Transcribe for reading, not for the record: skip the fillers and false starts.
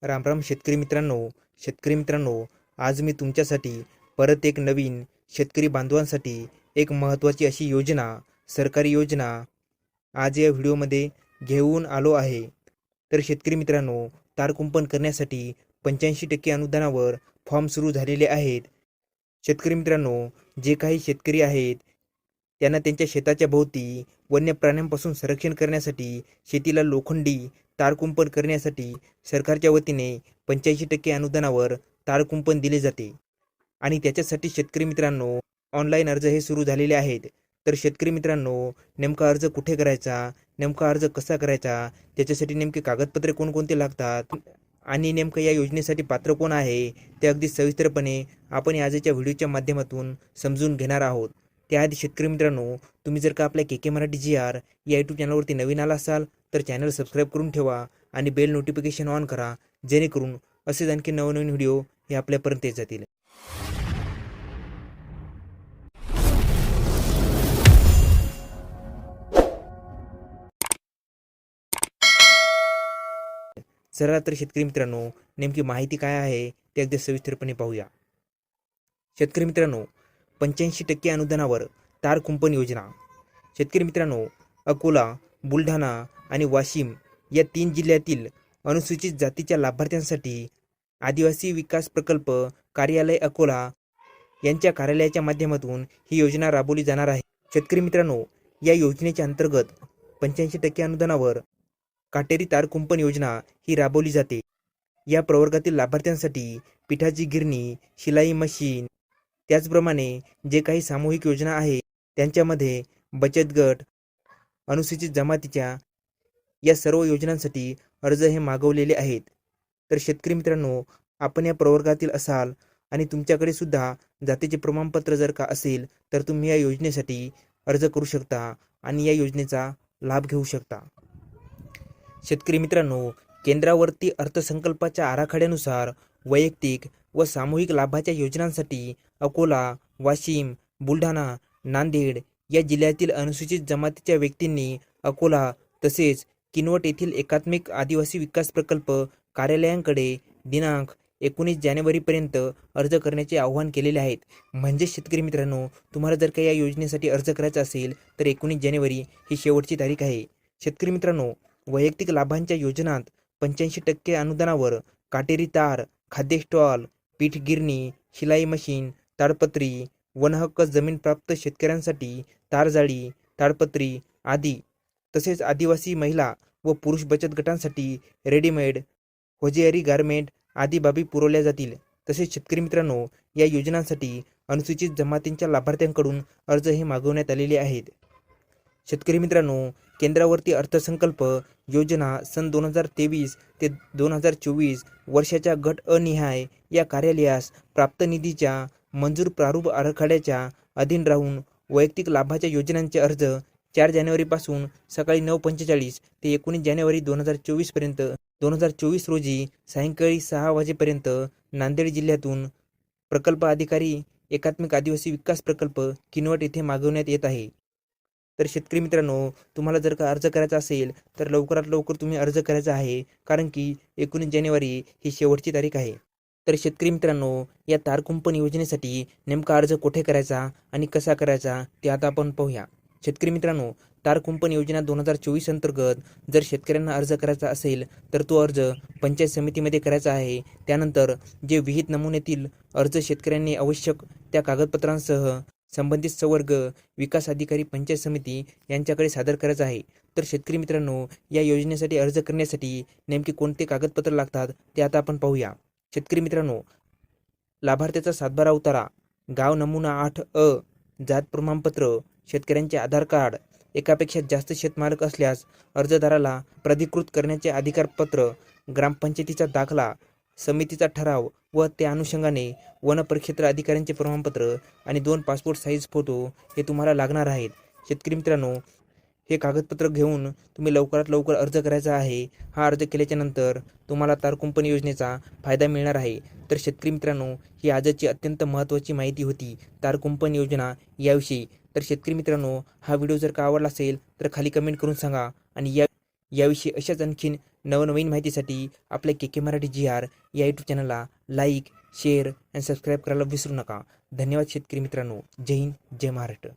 रामराम शेतकरी मित्रांनो, आज मी तुमच्यासाठी परत एक नवीन शेतकरी बांधवांसाठी एक महत्त्वाची अशी योजना, सरकारी योजना आज या व्हिडिओमध्ये घेऊन आलो आहे. तर शेतकरी मित्रांनो, तार कुंपण करण्यासाठी 85% अनुदानावर फॉर्म सुरू झालेले आहेत. शेतकरी मित्रांनो, जे काही शेतकरी आहेत त्यांना त्यांच्या शेताच्या भोवती वन्य प्राण्यांपासून संरक्षण करण्यासाठी शेतीला लोखंडी तार कुंपण करण्यासाठी सरकारच्या वतीने 85% अनुदानावर तार कुंपण दिले जाते. आणि त्याच्यासाठी शेतकरी मित्रांनो ऑनलाईन अर्ज हे सुरू झालेले आहेत. तर शेतकरी मित्रांनो, नेमका अर्ज कुठे करायचा, नेमका अर्ज कसा करायचा, त्याच्यासाठी नेमके कागदपत्रे कोणकोणते लागतात आणि नेमकं या योजनेसाठी पात्र कोण आहे ते अगदी सविस्तरपणे आपण आजच्या व्हिडिओच्या माध्यमातून समजून घेणार आहोत. त्याआधी शेतकरी मित्रांनो, तुम्ही जर का आपल्या के मराठी GR या यूट्यूब चॅनलवरती नवीन आला असाल तर चॅनल सबस्क्राईब करून ठेवा आणि बेल नोटिफिकेशन ऑन करा, जेणेकरून असेच आणखी नवनवीन व्हिडिओ हे आपल्यापर्यंत येत जातील. चला तर शेतकरी मित्रांनो, नेमकी माहिती काय आहे ते अगदी सविस्तरपणे पाहूया. शेतकरी मित्रांनो, 85% अनुदानावर तार कुंपण योजना. शेतकरी मित्रांनो, अकोला, बुलढाणा आणि वाशिम या 3 जिल्ह्यातील अनुसूचित जातीच्या लाभार्थ्यांसाठी आदिवासी विकास प्रकल्प कार्यालय अकोला यांच्या कार्यालयाच्या माध्यमातून ही योजना राबवली जाणार आहे. शेतकरी मित्रांनो, या योजनेच्या अंतर्गत 85% अनुदानावर काटेरी तार कुंपण योजना ही राबवली जाते. या प्रवर्गातील लाभार्थ्यांसाठी पिठाची गिरणी, शिलाई मशीन, त्याचप्रमाणे जे काही सामूहिक योजना आहे त्यांच्यामध्ये बचत गट, अनुसूचित जमातीच्या या सर्व योजनांसाठी अर्ज हे मागवलेले आहेत. तर शेतकरी मित्रांनो, आपण या प्रवर्गातील असाल आणि तुमच्याकडे सुद्धा जातीचे प्रमाणपत्र जर का असेल तर तुम्ही या योजनेसाठी अर्ज करू शकता आणि या योजनेचा लाभ घेऊ शकता. शेतकरी मित्रांनो, केंद्रावरती अर्थसंकल्पाच्या आराखड्यानुसार वैयक्तिक व सामूहिक लाभाच्या योजनांसाठी अकोला, वाशिम, बुलढाणा, नांदेड या जिल्ह्यातील अनुसूचित जमातीच्या व्यक्तींनी अकोला तसेच किनवट येथील एकात्मिक आदिवासी विकास प्रकल्प कार्यालयांकडे दिनांक 19 जानेवारीपर्यंत अर्ज करण्याचे आवाहन केलेले आहेत. म्हणजे शेतकरी मित्रांनो, तुम्हाला जर का या योजनेसाठी अर्ज करायचा असेल तर 19 जानेवारी ही शेवटची तारीख आहे. शेतकरी मित्रांनो, वैयक्तिक लाभांच्या योजनात 85% अनुदानावर काटेरी तार, खाद्य स्टॉल, पीठ गिरणी, शिलाई मशीन, ताडपत्री, वनहक्क जमीन प्राप्त शेतकऱ्यांसाठी तारजाळी, ताडपत्री आदी, तसेच आदिवासी महिला व पुरुष बचत गटांसाठी रेडीमेड, होजियारी गारमेंट आदी बाबी पुरवल्या जातील. तसेच शेतकरी मित्रांनो, या योजनांसाठी अनुसूचित जमातींच्या लाभार्थ्यांकडून अर्ज हे मागवण्यात आलेले आहेत. शेतकरी मित्रांनो, केंद्रावरती अर्थसंकल्प योजना सन 2023 ते 2024 वर्षाच्या गट अनिहाय या कार्यालयास प्राप्त निधीच्या मंजूर प्रारूप आराखड्याच्या अधीन राहून वैयक्तिक लाभाच्या योजनांचे अर्ज 4 जानेवारीपासून सकाळी 9:45 ते 19 जानेवारी 2024 रोजी सायंकाळी 6 वाजेपर्यंत नांदेड जिल्ह्यातून प्रकल्प अधिकारी, एकात्मिक आदिवासी विकास प्रकल्प किनवट येथे मागवण्यात येत आहे. तर शेतकरी मित्रांनो, तुम्हाला जर का अर्ज करायचा असेल तर लवकरात लवकर तुम्ही अर्ज करायचा आहे, कारण की 19 जानेवारी ही शेवटची तारीख आहे. तर शेतकरी मित्रांनो, या तार कुंपण योजनेसाठी नेमका अर्ज कुठे करायचा आणि कसा करायचा ते आता आपण पाहूया. शेतकरी मित्रांनो, तार कुंपण योजना 2024 अंतर्गत जर शेतकऱ्यांना अर्ज करायचा असेल तर तो अर्ज पंचायत समितीमध्ये करायचा आहे. त्यानंतर जे विहित नमुन्यातील अर्ज शेतकऱ्यांनी आवश्यक त्या कागदपत्रांसह संबंधित संवर्ग विकास अधिकारी पंचायत समिती यांच्याकडे सादर करायचा आहे. तर शेतकरी मित्रांनो, या योजनेसाठी अर्ज करण्यासाठी नेमके कोणते कागदपत्र लागतात ते आता आपण पाहूया. शेतकरी मित्रांनो, लाभार्थ्याचा सातबारा उतारा, गाव नमुना 8A, जात प्रमाणपत्र, शेतकऱ्यांचे आधार कार्ड, एकापेक्षा जास्त शेतमालक असल्यास अर्जदाराला प्राधिकृत करण्याचे अधिकारपत्र, ग्रामपंचायतीचा दाखला, समितीचा ठराव व त्या अनुषंगाने वन परिक्षेत्र अधिकाऱ्यांचे प्रमाणपत्र आणि 2 पासपोर्ट साईज फोटो हे तुम्हाला लागणार आहेत. शेतकरी मित्रांनो, हे कागदपत्र घेऊन तुम्ही लवकरात लवकर अर्ज करायचा आहे. हा अर्ज केल्याच्या नंतर तुम्हाला तार कुंपण योजनेचा फायदा मिळणार आहे. तर शेतकरी मित्रांनो, ही आजची अत्यंत महत्त्वाची माहिती होती तार कुंपण योजना याविषयी. तर शेतकरी मित्रांनो, हा व्हिडिओ जर का आवडला असेल तर खाली कमेंट करून सांगा आणि याविषयी अशाच आणखीन नवनवीन माहितीसाठी आपल्या के के मराठी GR या यूट्यूब चॅनलला लाईक, शेअर आणि सबस्क्राईब करायला विसरू नका. धन्यवाद शेतकरी मित्रांनो. जय हिंद, जय महाराष्ट्र.